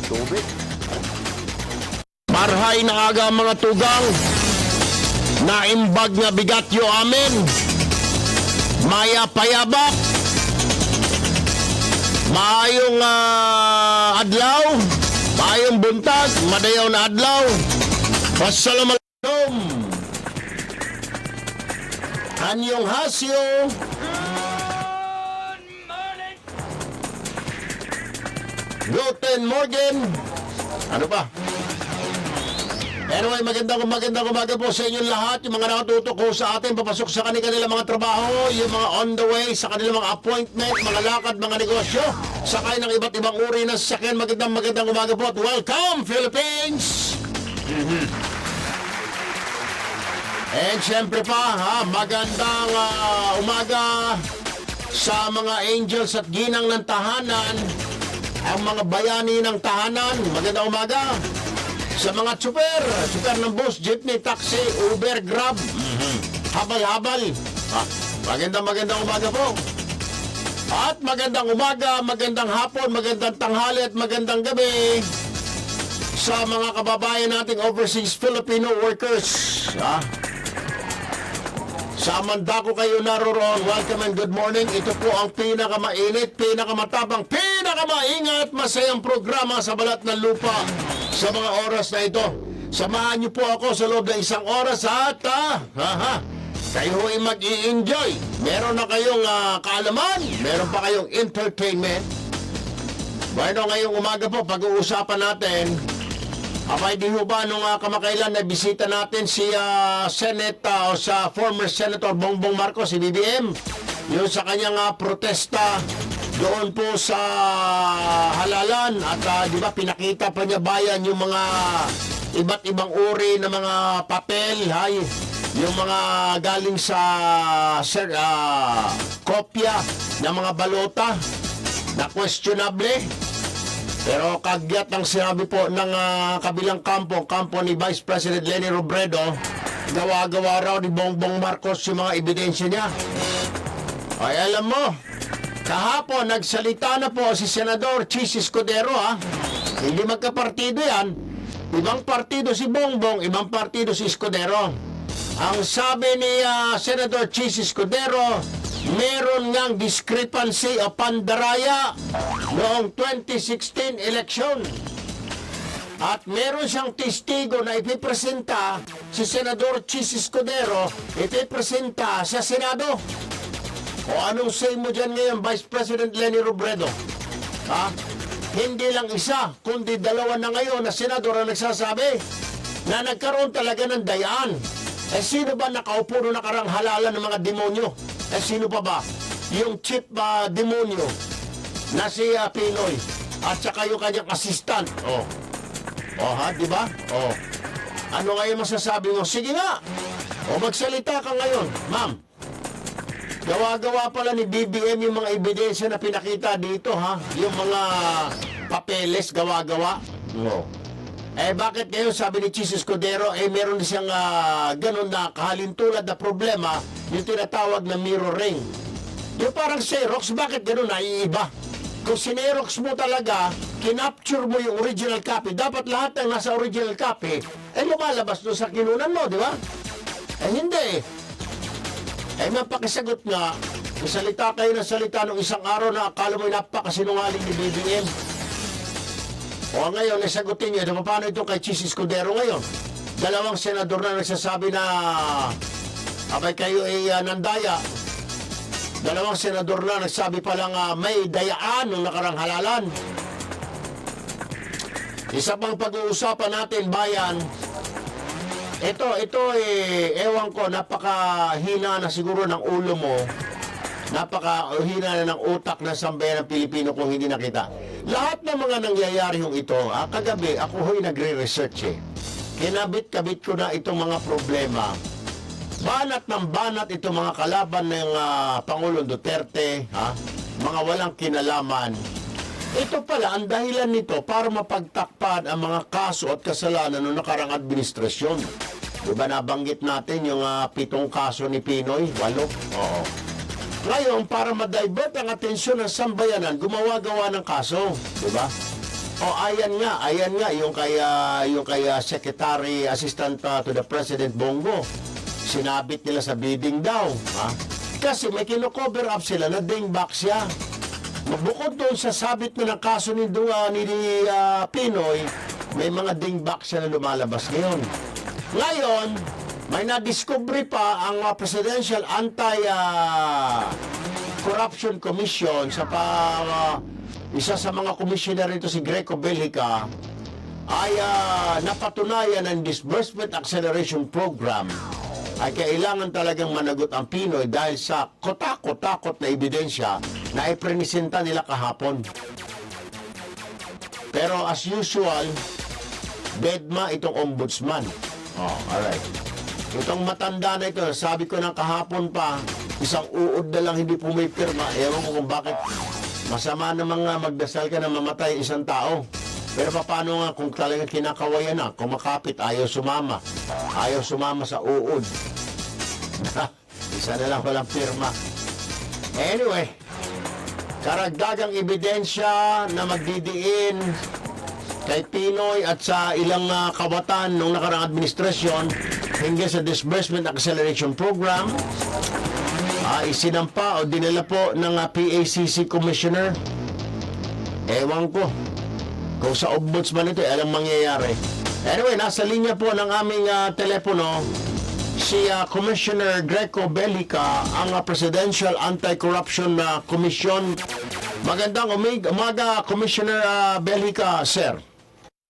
Tubig. Marhay na aga mga tugang. Naimbag nga bigat yo amin. Maya payabak. Maayong adlaw. Maayong buntag. Madayaw na adlaw. Wassalamualaikum. Anyong hasyo. Guten Morgen. Ano pa? Anyway, magandang umaga po sa inyong lahat. Yung mga nakatutok sa atin, papasok sa kanilang mga trabaho, yung mga on the way, sa kanilang mga appointment, mga lakad, mga negosyo, sakay ng iba't ibang uri ng sasakyan. Magandang umaga po at welcome, Philippines! And syempre pa, magandang umaga sa mga angels at ginang ng tahanan, ang mga bayani ng tahanan. Magandang umaga sa mga super ng bus, jeepney, taxi, Uber, Grab, habal-habal. Magandang umaga po. At magandang umaga, magandang hapon, magandang tanghali at magandang gabi sa mga kababayan nating overseas Filipino workers. Sa Amanda ko kayo naroroon, welcome and good morning. Ito po ang pinakamainit, pinakamatabang, pinakamaingat, masayang programa sa balat ng lupa sa mga oras na ito. Samahan niyo po ako sa loob ng isang oras at kayo ay mag-i-enjoy. Meron na kayong kaalaman, meron pa kayong entertainment. Bueno, ngayong umaga po, pag-uusapan natin, abay di ho ba nung kamakailan na bisita natin si Senate o sa former Senator Bongbong Marcos, si BBM, yung sa kanyang protesta doon po sa halalan at di ba pinakita pa niya bayan yung mga iba't ibang uri ng mga papel, yung mga galing sa kopya ng mga balota na questionable. Pero kagyat ang sinabi po ng kabilang kampo ni Vice President Leni Robredo, gawa-gawa raw ni Bongbong Marcos yung mga ebidensya niya. Ay alam mo, kahapon nagsalita na po si Senador Chis Escudero, hindi magkapartido yan. Ibang partido si Bongbong, ibang partido si Escudero. Ang sabi ni Senador Chis Escudero, meron ngang discrepancy o pandaraya noong 2016 election. At meron siyang testigo na ipipresenta si Senador Chis Escudero, ipipresenta sa Senado. O anong say mo dyan ngayon, Vice President Leni Robredo? Hindi lang isa, kundi dalawa na ngayon na senador ang nagsasabi na nagkaroon talaga ng dayaan. Sino ba nakaupo na nakarang halalan ng mga demonyo? Sino pa ba? Yung chief demonyo na si Pinoy at saka yung kanyang assistant. Di ba? Ano ngayon masasabi mo? Sige nga. Magsalita ka ngayon, ma'am. Gawa-gawa pala ni BBM yung mga ebidensya na pinakita dito, yung mga papeles, gawa-gawa. Bakit ngayon sabi ni Chis Escudero, meron siyang ganun na kahalintulad na problema, yung tinatawag na mirroring. Yung parang Xerox, bakit ganun naiiba? Kung sinerox mo talaga, kinapture mo yung original copy, dapat lahat ng nasa original copy, lumalabas doon sa kinunan mo, di ba? Hindi. Mapakisagot nga, salita kayo ng salita nung isang araw na akala mo napakasinungaling ni BBM. O ngayon, sagutin niyo, paano ito kay Chis Escudero ngayon? Dalawang senador na nagsasabi na abay kayo ay nandaya. Dalawang senador na nagsabi palang may dayaan nung nakarang halalan. Isa pang pag-uusapan natin, bayan, ito ewan ko, napakahina na siguro ng ulo mo, napakahina na ng utak ng sambayan ng Pilipino kung hindi nakita. Lahat ng mga nangyayari yung ito, kagabi ako ho'y nagre-research Kinabit-kabit ko na itong mga problema. Banat ng banat itong mga kalaban ng Pangulong Duterte, mga walang kinalaman. Ito pala, ang dahilan nito para mapagtakpan ang mga kaso at kasalanan ng nakarang administrasyon. Diba nabanggit natin yung 7 kaso ni Pinoy? 8? Oo. Ngayon, para ma-divert ang atensyon ng sambayanan, gumawa-gawa ng kaso. Diba? Oh, ayan nga, yung kaya Secretary Assistant to the President Bongo. Sinabit nila sa bidding daw. Ha? Kasi may kino-cover up sila na dingback siya. Bukod doon sa sabit na ng kaso ni Pinoy, may mga dingback siya na lumalabas ngayon. Ngayon, may na-discovery pa ang Presidential Anti-Corruption Commission sa isa sa mga commissioner ito, si Greco Bellica, ay napatunayan ng Disbursement Acceleration Program ay kailangan talagang managot ang Pinoy dahil sa kotakot na ebidensya na iprenisenta nila kahapon. Pero as usual, bedma itong ombudsman. Oh, alright. Itong matanda na ito, sabi ko ng kahapon pa, isang uod na lang hindi pumipirma. Ewan ko kung bakit. Masama namang magdasal ka na mamatay isang tao. Pero paano nga kung talagang kinakawayan na, kumakapit, ayaw sumama. Ayaw sumama sa uod. Isa na lang walang pirma. Anyway, karagdagang ebidensya na magdidiin kay Pinoy at sa ilang kawatan nung nakarang administrasyon hinggil sa Disbursement Acceleration Program. Isinampa o dinala po ng PACC Commissioner. Ewan ko kung sa ombudsman ito, alam mangyayari. Anyway, nasa linya po ng aming telepono si Commissioner Greco Bellica, ang Presidential Anti-Corruption Commission. Magandang umaga, Commissioner Bellica, sir.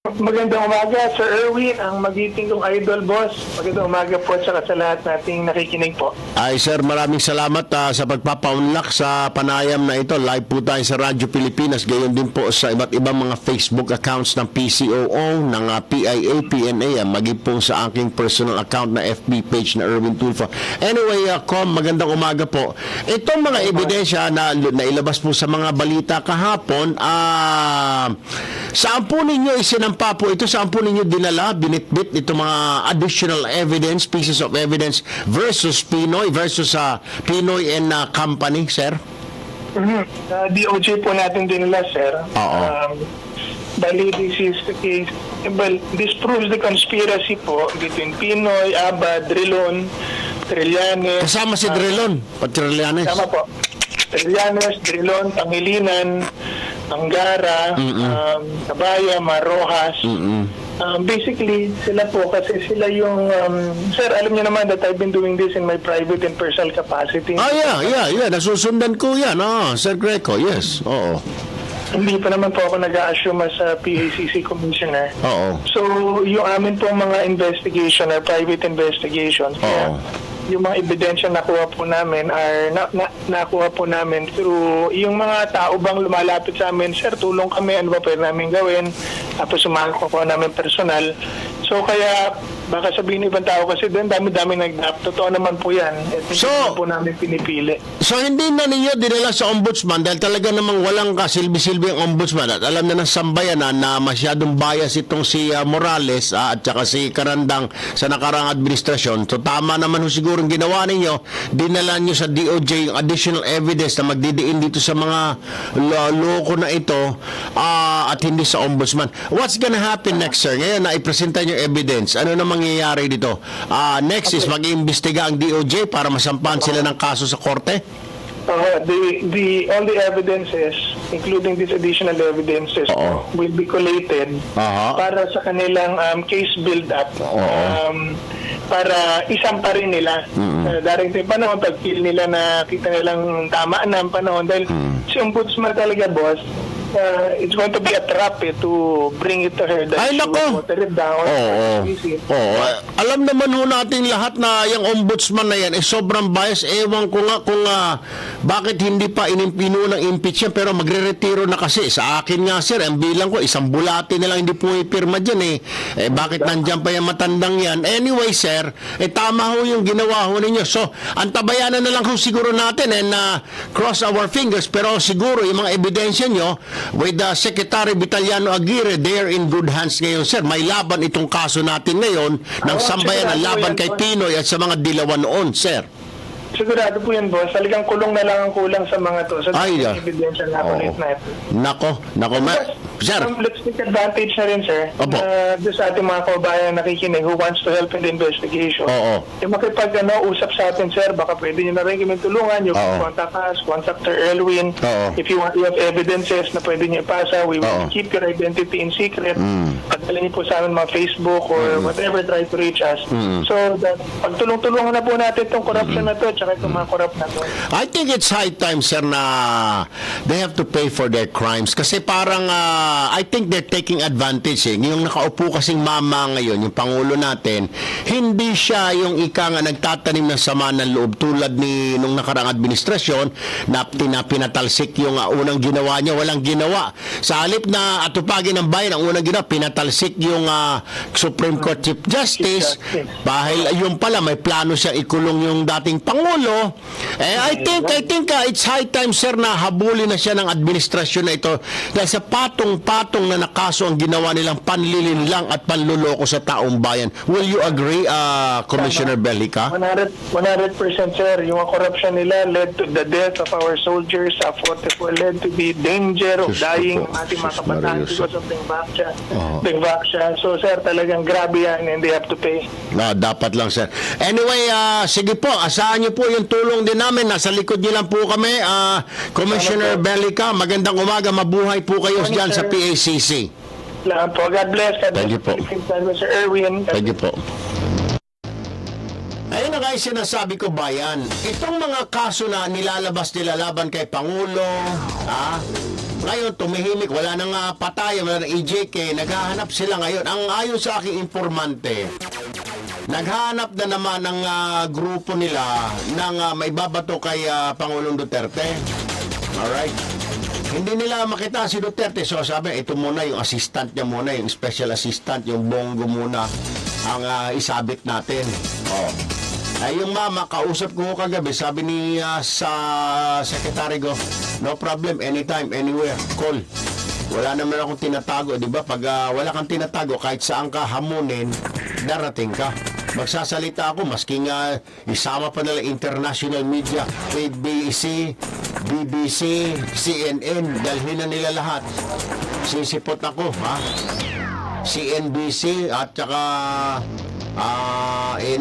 Magandang umaga, Sir Erwin, ang magiting kong idol boss. Magandang umaga po sa lahat nating nakikinig po. Ay sir, maraming salamat sa pagpapaunlak sa panayam na ito. Live po tayo sa Radyo Pilipinas. Gayon din po sa iba't ibang mga Facebook accounts ng PCOO, ng PIA, PNA, maging po sa aking personal account na FB page na Erwin Tulfo. Anyway, magandang umaga po. Itong mga ebidensya na ilabas po sa mga balita kahapon, saan po ninyo isinampa po ito? Saan po ninyo dinala, binitbit itong mga additional evidence, pieces of evidence versus Pinoy Pinoy and company, sir? DOJ po natin dinala, sir. Oo. Bali, this is the case. Well, this proves the conspiracy po between Pinoy, Abad, Drilon, Trillanes. Kasama si Drilon, Trillanes. Tama po. Trillanes, Drilon, Pangilinan, Angara, Cabaya, Marojas. Basically, sila po kasi sila yung... sir, alam niyo naman that I've been doing this in my private and personal capacity. Yeah. Nasusundan ko yan. Sir Greco, yes. Oo. Hindi pa naman po ako nag-a-assume as a PACC commissioner. Oo. So, yung amin pong mga investigation or private investigations, yung mga ebidensya nakuha po namin nakuha po namin through yung mga tao bang lumalapit sa amin, sir, tulong kami, ano ba pwede namin gawin, tapos sumahan ko namin personal. So kaya baka sabihin ibang tao kasi doon dami-dami nag-drop. Totoo naman po yan. So, po namin pinipili. So hindi na ninyo dinala sa ombudsman dahil talaga namang walang kasilbi-silbi ang ombudsman at alam na ng sambayanan na masyadong bias itong si Morales at saka si Karandang sa nakarang administrasyon. So tama naman ho siguro ang ginawa ninyo, dinala nyo sa DOJ yung additional evidence na magdidiin dito sa mga loko na ito at hindi sa ombudsman. What's gonna happen next, sir? Ngayon na ipresenta nyo evidence. Ano na mangyayari dito? Next is mag-iimbestiga ang DOJ para masampahan sila ng kaso sa korte? All the evidences, including these additional evidences, will be collated para sa kanilang case build-up. Para isampa rin nila. Darating panahon, pag-feel nila na kita nilang tama na ang panahon. Dahil si Ombudsman talaga, boss, it's going to be a trap to bring it to her that ay, nako! Alam naman ho natin lahat na yung ombudsman na yan sobrang bias. Ewan ko nga kung bakit hindi pa inimpino ng impeachment pero magre-retiro na kasi. Sa akin nga, sir, ang bilang ko, isang bulati na lang hindi pumipirma dyan bakit nandyan pa yung matandang yan? Anyway, sir, tama ho yung ginawa ho ninyo. So, antabayanan na lang ho siguro natin and cross our fingers pero siguro yung mga ebidensya nyo with Secretary Vitaliano Aguirre, they are in good hands ngayon, sir. May laban itong kaso natin ngayon ng sambayan, ang laban kay Pinoy at sa mga dilawan noon, sir. Sigurado po yan, boss. Talagang kulong na lang ang kulang sa mga to. So, Ay, ebidensya na oo. ulit natin. Nako, sir. Let's take advantage na rin, sir, Opo. na doon sa ating mga kababayan nakikinig who wants to help in the investigation. Oo. Yung usap sa atin, sir, baka pwede nyo na rin kami tulungan. You can Oo. contact us, contact Sir Elwin. Oo. If you have evidences na pwede nyo ipasa, we will Oo. keep your identity in secret. Pagdala niyo po sa amin mga Facebook or whatever, try to reach us. So, that, pagtulong-tulungan na po natin itong corruption na to, tsaka itong mga corrupt na to. I think it's high time, sir, na they have to pay for their crimes. Kasi parang, I think they're taking advantage. Yung nakaupo kasing mama ngayon, yung Pangulo natin, hindi siya yung ika nga nagtatanim ng sama ng loob tulad ni nung nakarang administrasyon na pinatalsik yung unang ginawa niya, walang ginawa. Sa halip na atupagin ng bayan, ang unang ginawa, pinatalsik yung Supreme Court Chief Justice. Dahil yung pala, may plano siya ikulong yung dating Pangulo. I think it's high time, sir, na habulin na siya ng administrasyon na ito dahil sa patong-patong na nakaso ang ginawa nilang panlilinlang at panluloko sa taong bayan. Will you agree, Commissioner Bellica? 100%, sir. Yung corruption nila led to the death of our soldiers. Led to the danger of Diyos ko dying po. ng ating mga Diyos kabataan Maria, because of Dengvaksha. So, sir, talagang grabe yan and they have to pay. Dapat lang, sir. Anyway, sige po, asahan niyo po yung tulong din namin. Nasa likod niyo lang po kami. Commissioner Bellica, magandang umaga. Mabuhay po kayo Morning, dyan sa sir. PACC. Salamat po. God bless. God Thank bless you po. Philippines. God bless Sir Erwin. Thank you po. Ayun na guys, sinasabi ko bayan, itong mga kaso na nilalabas nila laban kay Pangulo, ngayon tumihimik, wala nang patay, wala nang EJK, naghahanap sila ngayon. Ang ayon sa aking informante, naghanap na naman ng grupo nila ng may babato kay Pangulong Duterte. Alright? Hindi nila makita si Duterte. So sabi, ito muna yung assistant niya muna, yung special assistant, yung bongo muna ang isabit natin. Oh. Ay, yung mama, kausap ko kagabi, sabi ni sa secretary ko, no problem, anytime, anywhere, call. Wala naman akong tinatago, di ba? Pag wala kang tinatago, kahit saan ka hamunin, darating ka. Magsasalita ako, masking isama pa nila international media, ABC, BBC, CNN, dalhin na nila lahat. Sisipot ako, ha? CNBC at saka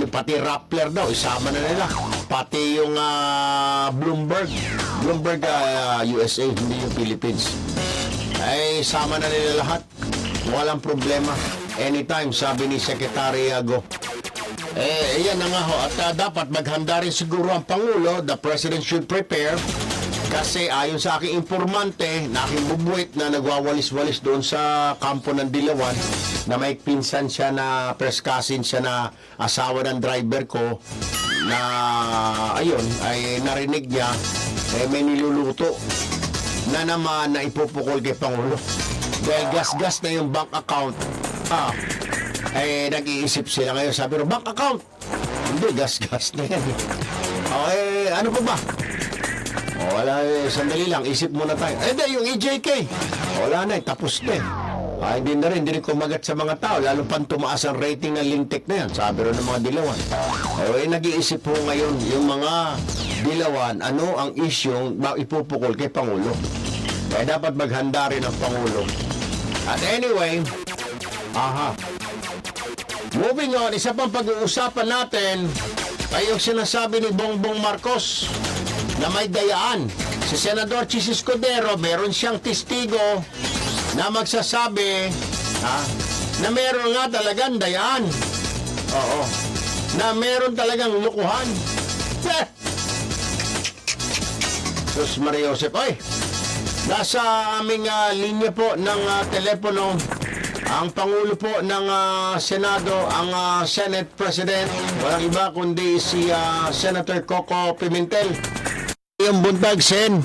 pati Rappler daw, isama na nila. Pati yung Bloomberg, USA, hindi yung Philippines. Ay, sama na nila lahat. Walang problema. Anytime, sabi ni Secretary Go. Yan na nga ho. At dapat maghanda rin siguro ang Pangulo. The President should prepare. Kasi ayon sa aking informante, na aking bubuit na nagwawalis-walis doon sa kampo ng Dilawan, na may pinsan siya na preskasin siya na asawa ng driver ko, na ayun, ay narinig niya, may niluluto na naman na ipupukol kay Pangulo. Dahil gas-gas na yung bank account, nag-iisip sila ngayon. Sabi ro, bank account? Hindi, gas-gas na yan. Ano pa ba? Wala, sandali lang, isip muna tayo. Yung EJK. Wala na, tapos na. Hindi rin kumagat sa mga tao, lalo pang tumaas ang rating ng Lingtek na yan, sabi rin ng mga Dilawan. Nag-iisip po ngayon yung mga Dilawan, ano ang isyong ipupukol kay Pangulo. Dapat maghanda rin ang Pangulo. At anyway, moving on, isa pang pag-uusapan natin ay yung sinasabi ni Bongbong Marcos na may dayaan. Si Senador Chis Escudero, meron siyang testigo na magsasabi na meron nga talagang dayaan. Oo. Na meron talagang lukuhan. Sus Maria Josep. Nasa aming linya po ng telepono ang Pangulo po ng Senado, ang Senate President, walang iba kundi si Senator Coco Pimentel. Yung buntag, Sen.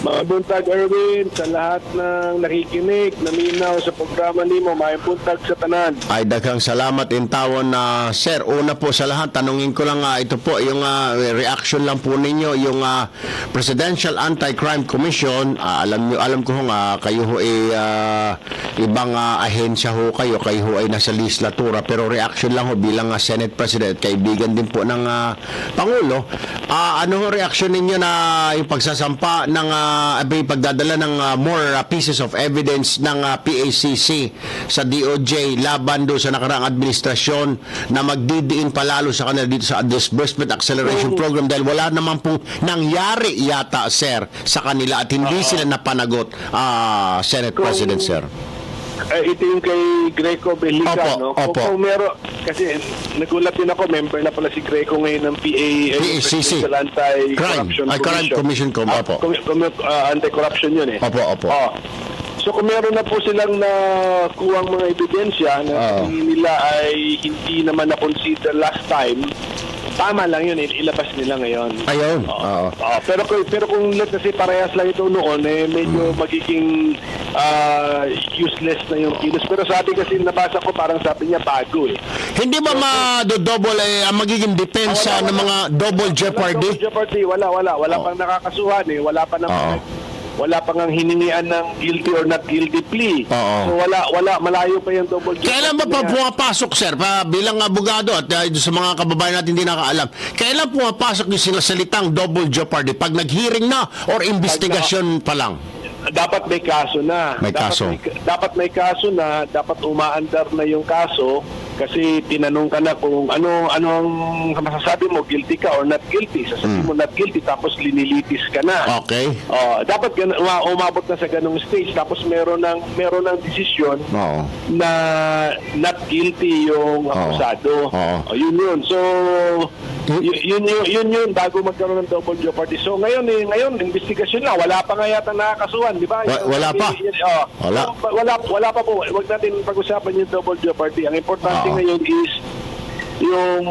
Mabuntag, Erwin, sa lahat ng nakikinig, naminaw sa programa nimo, may buntag sa tanan. Ay, daghang salamat in tawon na sir. Una po sa lahat, tanungin ko lang ito po, yung reaction lang po ninyo, yung Presidential Anti-Crime Commission, alam ko kayo ho ibang ahensya ho kayo ho ay nasa legislatura, pero reaction lang ho bilang Senate President, kaibigan din po ng Pangulo. Ano ho reaction ninyo na yung pagsasampa ng pagdadala ng more pieces of evidence ng PACC sa DOJ laban do sa nakaraang administrasyon na magdidiin palalo sa kanila dito sa Disbursement Acceleration Program dahil wala naman pong nangyari yata, sir, sa kanila at hindi sila napanagot, Senate President, sir. Ito yung kay Greco Belica, Opo, no? opo. Kung meron, kasi nagulat din ako, member na pala si Greco ngayon ng PACC. Anti-Corruption Crime Commission. Opo. Anti-Corruption yun eh. Opo. So kung meron na po silang nakuhang mga ebidensya na tingin nila ay hindi naman na-consider last time, tama lang yun, ilabas nila ngayon. Ayun. Pero kung let's say parehas lang ito noon, medyo magiging useless na yung kilos. Pero sabi kasi nabasa ko, parang sabi niya bago eh. Hindi ba ma-double ang magiging depensa ng mga double jeopardy? Double jeopardy, wala pang nakakasuhan eh. Wala pang ang hiningian ng guilty or not guilty plea. So wala, malayo pa yung double jeopardy. Kailan ba pumapasok, sir, bilang abogado at sa mga kababayan natin hindi nakaalam, kailan pumapasok yung sinasalitang double jeopardy? Pag nag-hearing na or investigasyon pa lang? Dapat may kaso na. Dapat may kaso na, dapat umaandar na yung kaso kasi tinanong ka na kung ano ang masasabi mo, guilty ka or not guilty. Sasabihin mo not guilty tapos linilitis ka na. Okay. Dapat umabot na sa ganung stage tapos meron ng desisyon na not guilty yung akusado. Yun. So yun bago magkaroon ng double jeopardy. So ngayon investigasyon na, wala pa nga yata nakakasuhan, di ba? Wala pa. Wala pa po. Huwag natin pag-usapan yung double jeopardy. Ang importante ngayon is yung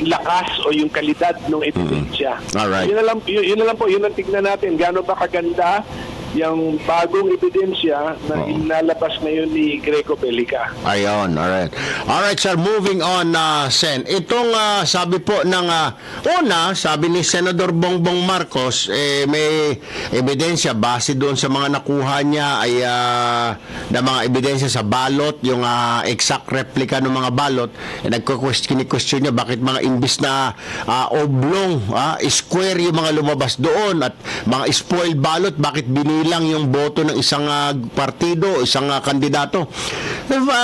lakas o yung kalidad ng ebidensya. Alright. Yun na lang po, yun ang tignan natin. Gaano ba kaganda yung bagong ebidensya na inalabas ngayon ni Greco Belica. Ayun, alright. Alright, sir, moving on, Sen. Itong sabi po ng sabi ni Senador Bongbong Marcos, may ebidensya base doon sa mga nakuha niya ay na mga ebidensya sa balot, yung exact replica ng mga balot. Kini-question niya bakit mga imbis na oblong, square yung mga lumabas doon at mga spoiled balot, bakit lang yung boto ng isang partido, isang kandidato.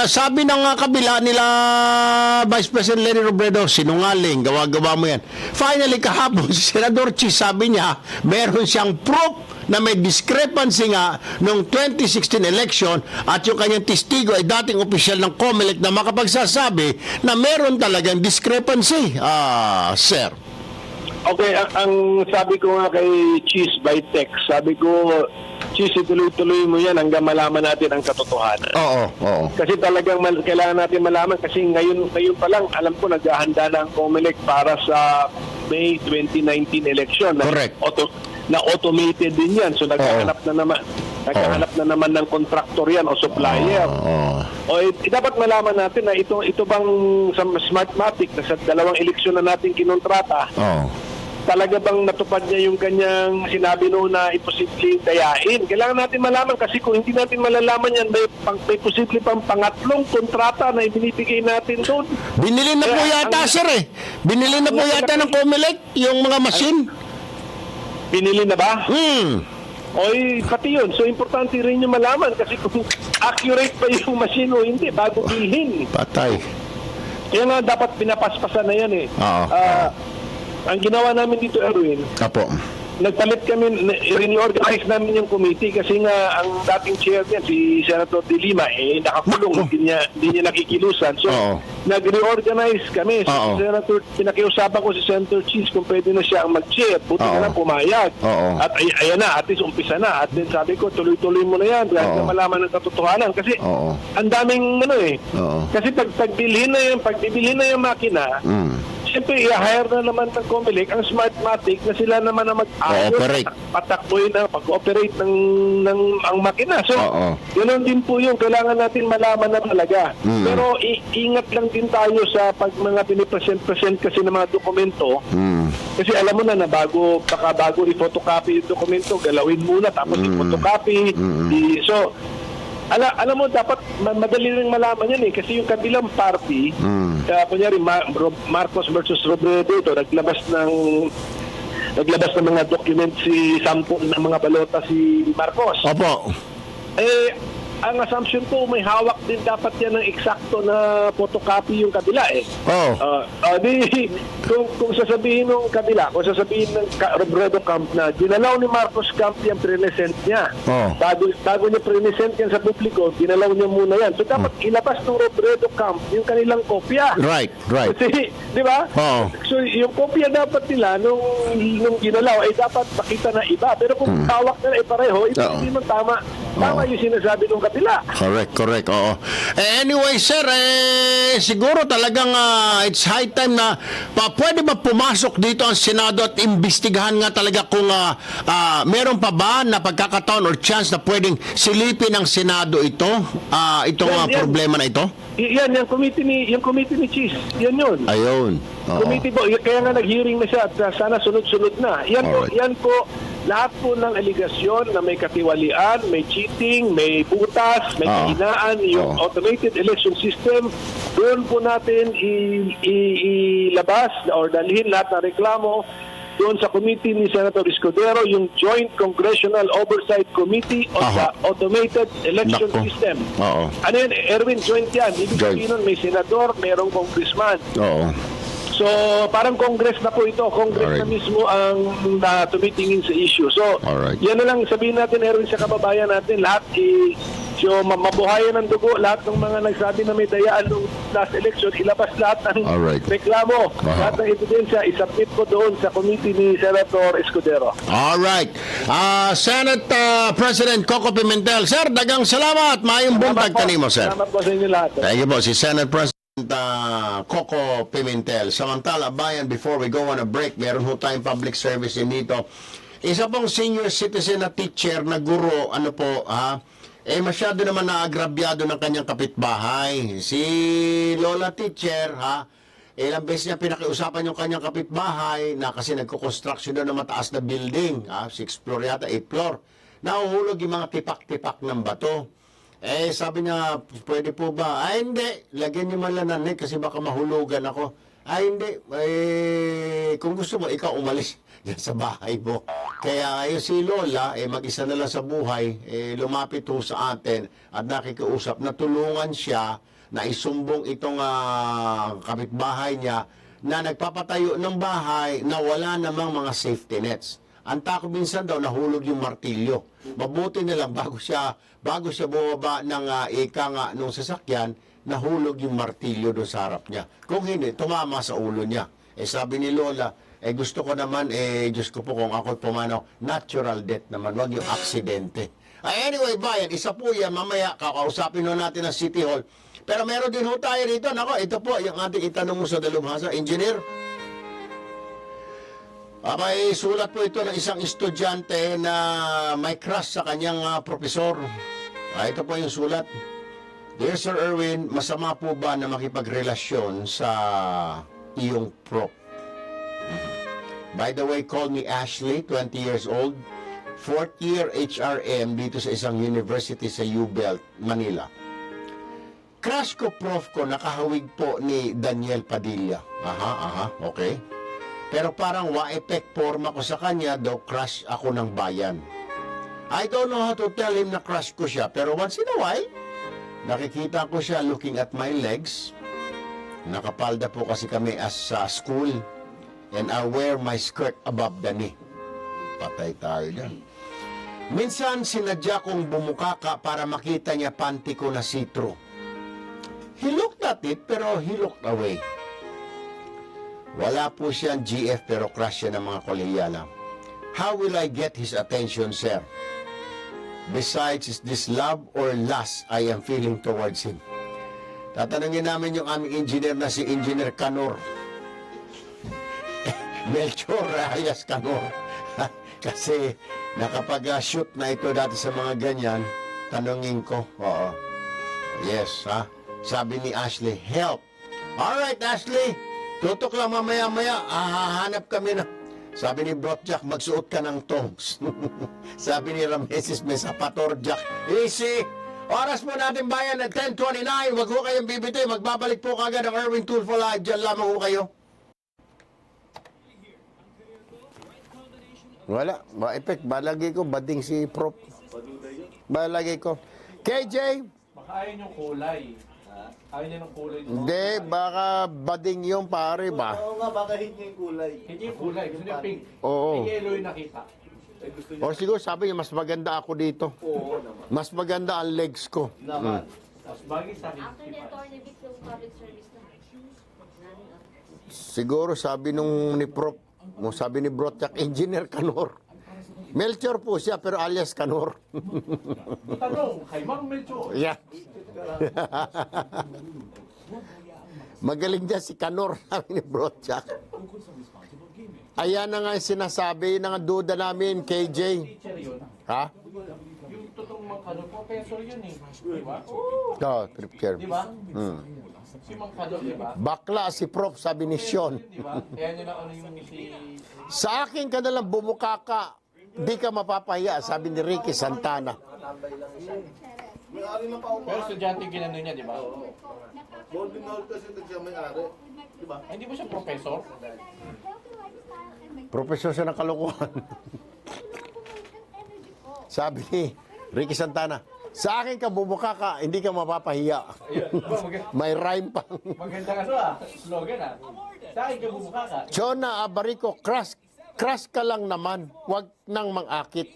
Sabi ng kabila nila Vice President Leni Robredo, sinungaling, gawa-gawa mo yan. Finally, kahapon, si Senador Chis, sabi niya, meron siyang proof na may discrepancy nga noong 2016 election at yung kanyang testigo ay dating opisyal ng COMELEC na makapagsasabi na meron talagang discrepancy, sir. Okay, ang sabi ko nga kay Cheese by text, sabi ko, Cheese, ituloy-tuloy mo yan hanggang malaman natin ang katotohanan. Oo. Kasi talagang kailangan natin malaman kasi ngayon pa lang, alam ko, naghahanda na ang COMELEC para sa May 2019 election. Correct. Na automated din yan. So naghahanap na naman ng contractor yan o supplier. Dapat malaman natin na ito bang sa Smartmatic na sa dalawang eleksyon na natin kinontrata, talaga bang natupad niya yung kanyang sinabi noon na imposibleng dayain? Kailangan natin malaman kasi kung hindi natin malalaman yan, may posible pang pangatlong kontrata na ibinibigay natin doon. Binili na po yata, sir eh. Binili na po yata ng COMELEC yung mga machine. Binili na ba? Hmm. Pati yun. So, importante rin yung malaman kasi kung accurate pa yung machine o hindi, bago bilhin. Patay. Kaya nga dapat pinapaspasan na yan eh. Ang ginawa namin dito, Erwin, nagpalit kami, reorganize namin yung committee kasi nga ang dating chair niya, si Senator De Lima, nakakulong, hindi niya nakikilusan. So, nag-reorganize kami. So, pinakiusapan ko si Senator Cheese kung pwede na siya ang mag-chair. Buti na lang pumayag. At ayan na, at least umpisa na. At then sabi ko, tuloy-tuloy mo na yan dahil na malaman ng katotohanan. Kasi ang daming kasi pag bibilhin na yung makina, siyempre, i-hire na naman ng Comelec ang Smartmatic na sila naman na mag-ayos, Operate. patakboy na pag-operate ng ang makina. So, Oo. ganoon din po yung kailangan natin malaman na talaga. Pero ingat lang din tayo sa pag mga pinipresent kasi ng mga dokumento. Kasi alam mo na bago i-photocopy yung dokumento, galawin muna tapos i-photocopy. So, alam mo, dapat madali rin malaman yan kasi yung kabilang party, kunyari Marcos versus Robredo, ito, naglabas ng mga document si sampu ng mga balota si Marcos. Opo. Ang assumption ko, may hawak din dapat yan ng eksakto na photocopy yung kabila Oh. Kung sasabihin ng kabila, kung sasabihin ng Robredo Camp na ginalaw ni Marcos Camp yung present niya. Oh. Bago niya present yan sa publiko, ginalaw niya muna yan. So dapat ilabas ng Robredo Camp yung kanilang kopya. Right. Kasi, di ba? Oo. So yung kopya dapat nila nung ginalaw ay dapat makita na iba. Pero kung hawak nila ay pareho, hindi man tama. Tama yung sinasabi ng kabila. Correct. Oo. Anyway, sir, siguro talagang it's high time na pwede ba pumasok dito ang Senado at imbestigahan nga talaga kung meron pa ba na pagkakataon or chance na pwedeng silipin ng Senado itong Yan. problema na ito? Yan, yung committee ni Cheese. Yan yun. Ayun. Oo. Committee po, kaya nga nag-hearing na siya at sana sunod-sunod na. Alright. Yan po, lahat po ng aligasyon na may katiwalian, may cheating, may butas, may kahinaan, yung automated election system, doon po natin ilabas or dalhin lahat ng reklamo doon sa committee ni Senator Escudero, yung Joint Congressional Oversight Committee on the Automated Election Nako. System. Oo. Ano yan, Erwin, joint yan. Ibig Joint. sabihin nun, may senador, merong congressman. Oo. So, parang Congress na po ito. Congress Alright. na mismo ang tumitingin sa issue. So, Alright. yan na lang sabihin natin, Erwin, sa kababayan natin, lahat mabuhayan ng dugo, lahat ng mga nagsabi na may dayaan nung last election, ilabas lahat ng Alright. reklamo, lahat ng ebidensya, isubmit ko doon sa committee ni Senator Escudero. All right. Senate President Coco Pimentel. Sir, dagang salamat. Mayong buntag kanimo, sir. Salamat po sa inyo lahat. Thank you po. Si Senate President Coco Pimentel. Samantala, bayan, before we go on a break, meron ho tayong public service in dito. Isa pong senior citizen na teacher na guro, masyado naman naagrabyado ng kanyang kapitbahay. Si Lola teacher, ilang beses niya pinakiusapan yung kanyang kapitbahay na kasi nagko-construction doon ng mataas na building, 6th floor yata, 8th floor. Nahuhulog yung mga tipak-tipak ng bato. Sabi niya, pwede po ba? Hindi. Lagyan niyo man lang kasi baka mahulugan ako. Hindi. Kung gusto mo, ikaw umalis dyan sa bahay mo. Kaya si Lola, mag-isa na lang sa buhay, lumapit ho sa atin at nakikiusap na tulungan siya na isumbong itong kapitbahay niya na nagpapatayo ng bahay na wala namang mga safety nets. Ang takot minsan daw nahulog yung martilyo. Mabuti na lang bago siya bumaba ng nung sasakyan, nahulog yung martilyo doon sa harap niya. Kung hindi, tumama sa ulo niya. Sabi ni Lola, gusto ko naman, Diyos ko po kung ako pumanaw, natural death naman, wag yung aksidente. Anyway, bayan, isa po yan, mamaya kakausapin ho natin ang City Hall. Pero meron din ho tayo rito. Nako, ito po, yung ating itanong mo sa dalubhasa, Engineer. May sulat po ito ng isang estudyante na may crush sa kanyang profesor. Ito po yung sulat. Dear Sir Erwin, masama po ba na makipagrelasyon sa iyong prof? By the way, call me Ashley, 20 years old, 4th year HRM dito sa isang university sa UBelt, Manila. Crush ko prof ko, nakahawig po ni Daniel Padilla. Okay. Pero parang wa-effect forma ko sa kanya, daw crush ako ng bayan. I don't know how to tell him na crush ko siya, pero once in a while, nakikita ko siya looking at my legs. Nakapalda po kasi kami as sa school, and I wear my skirt above the knee. Patay tayo dyan. Minsan sinadya kong bumukaka para makita niya panty ko na see-through. He looked at it, pero he looked away. Wala po siyang GF pero crush siya ng mga kolehiyala. How will I get his attention, sir? Besides, is this love or lust I am feeling towards him? Tatanungin namin yung aming engineer na si Engineer Canor. Melchor alias Kanor. Kasi nakapag-shoot na ito dati sa mga ganyan. Tanungin ko. Oo. Yes, ha? Sabi ni Ashley, help. Alright, Ashley. Tutok lang mamaya-maya. Hahanap kami na. Sabi ni Brot Jack, magsuot ka ng tongs. Sabi ni Rameses, may sapator Jack. Easy. Oras po natin bayan at 10:29. Wag ho kayong bibiti. Magbabalik po kagad ang Erwin Tulfo Live. Diyan lamang ho kayo. Wala. Ba-effect. Balagay ko. Bading si Prof. Balagay ko. KJ. Baka ayaw yung kulay. Ayaw niya ng kulay. Hindi. Baka bading yung pare ba? Oo nga, baka hit niya yung kulay. Hindi yung kulay. Gusto niya pink. Oo. May yellow yung nakita. O siguro sabi niya, mas maganda ako dito. Oo naman. Mas maganda ang legs ko. Naman. Tapos bagay sa akin. Actually, attorney Vic yung public service na. Siguro sabi nung ni Prof, sabi ni Brotjak, Engineer Kanor. Melchor po siya, pero alias Kanor. Tanong, kay Ma'am Melchor. Yeah. Magaling dyan si Kanor, sabi ni Brotjak. Ayan na nga yung sinasabi ng duda namin, KJ. Teacher yun. Ha? Yung totoong mga kano, professor yun eh. Di ba? Oh, trip care. Di ba? Si Mang Kano, di ba? Bakla si Prof, sabi ni Sean. Di ba? Kaya nyo na ano yung si... Sa akin ka nalang bumuka ka, di ka mapapahiya, sabi ni Ricky Santana. May-ari ng paupa. Pero estudyante yung ginano niya, di ba? Golden Hall kasi siya may-ari. Diba? Ay, hindi mo siya professor? Profesor siya ng kalokohan. Sabi ni Ricky Santana, sa akin ka bumuka ka, hindi ka mapapahiya. May rhyme pang. Maganda ka slogan ah. Sa akin ka bumuka ka. Chona Abarico, crush ka lang naman, wag nang mangakit.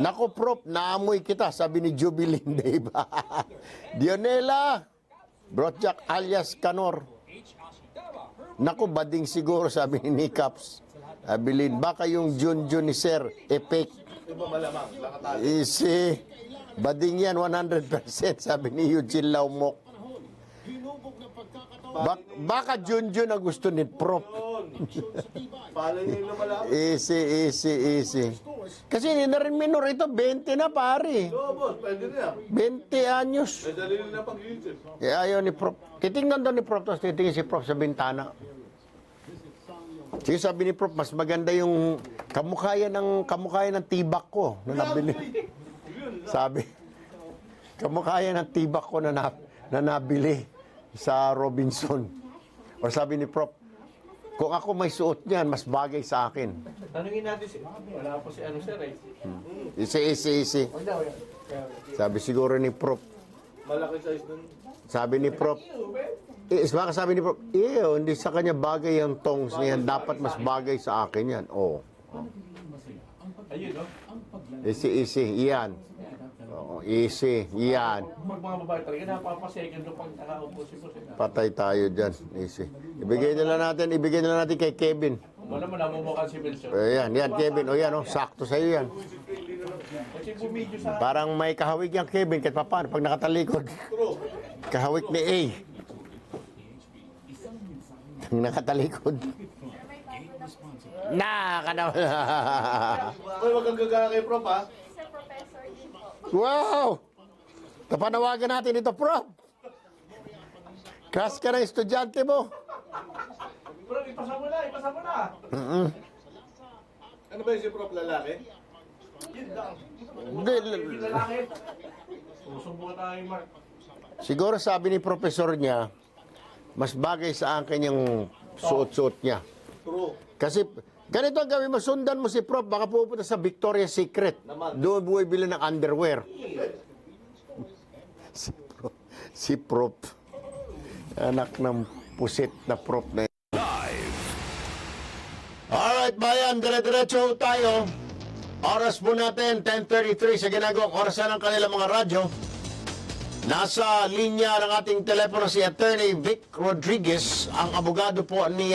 Nako Prof, naamoy kita, sabi ni Jubilin, diba? Dionela, Brotjak alias Kanor. Nako, bading siguro, sabi ni Nikaps. Abilin, baka yung Junjun ni Sir, epic. Diba malamang? Lakatayo. Easy. Bading yan, 100%, sabi ni Eugene Laumok. Baka Junjun ang gusto ni Prof. Palay niya yung lumalapit. Easy. Kasi hindi na rin minor ito, 20 na pare. Oo, boss. Pwede na. 20 anyos. May dalili na pag-iisip. Ayaw ni Prof. Titingnan doon ni Prof, tapos titingin si Prof sa bintana. Sige, sabi ni Prof, mas maganda yung kamukhayan ng tibak ko na nabili. Sabi, kamukhayan ng tibak ko na nabili sa Robinson. O sabi ni Prof, kung ako may suot niyan, mas bagay sa akin. Tanungin natin si... Wala po si ano sir eh. Easy. Sabi siguro ni Prof, Malaki size nun. sabi ni Prof, baka sabi ni Prof, hindi sa kanya bagay yung tongs niyan, dapat mas bagay sa akin yan. Oh. Ayun no? Easy, iyan. Oo, easy, iyan. Pag mga babae talaga, napapasecond doon pag nakaupo si boss. Patay tayo dyan, easy. Ibigay na lang natin kay Kevin. Wala mo namumukha si Wilson. Ayan, Kevin. O yan, sakto sa'yo yan. Kasi bumidyo sa... Parang may kahawig yan, Kevin, kahit paano, pag nakatalikod. Kahawig ni A. Nakatalikod. Uy, wag kang gagana kay Prof, ha? Wow! Kapanawagan natin ito, Prof. Crush ka ng estudyante mo. Bro, ipasa mo na. Ano ba yung si Prof lalaki? Yun lang. Hindi, Yung lalaki. Susubukan tayo, Mark. siguro sabi ni professor niya, mas bagay sa akin yung suot-suot niya. True. Kasi ganito ang gawin mo, sundan mo si Prof, baka pupunta sa Victoria's Secret. Naman. Doon buhay bilhin ng underwear. Si Prof. Anak ng pusit na Prof na Alright, bayan, dire-diretso tayo. Oras po natin, 10:33 sa ginagawang orasan ng kanilang mga radyo. Nasa linya ng ating telepono si Attorney Vic Rodriguez, ang abogado po ni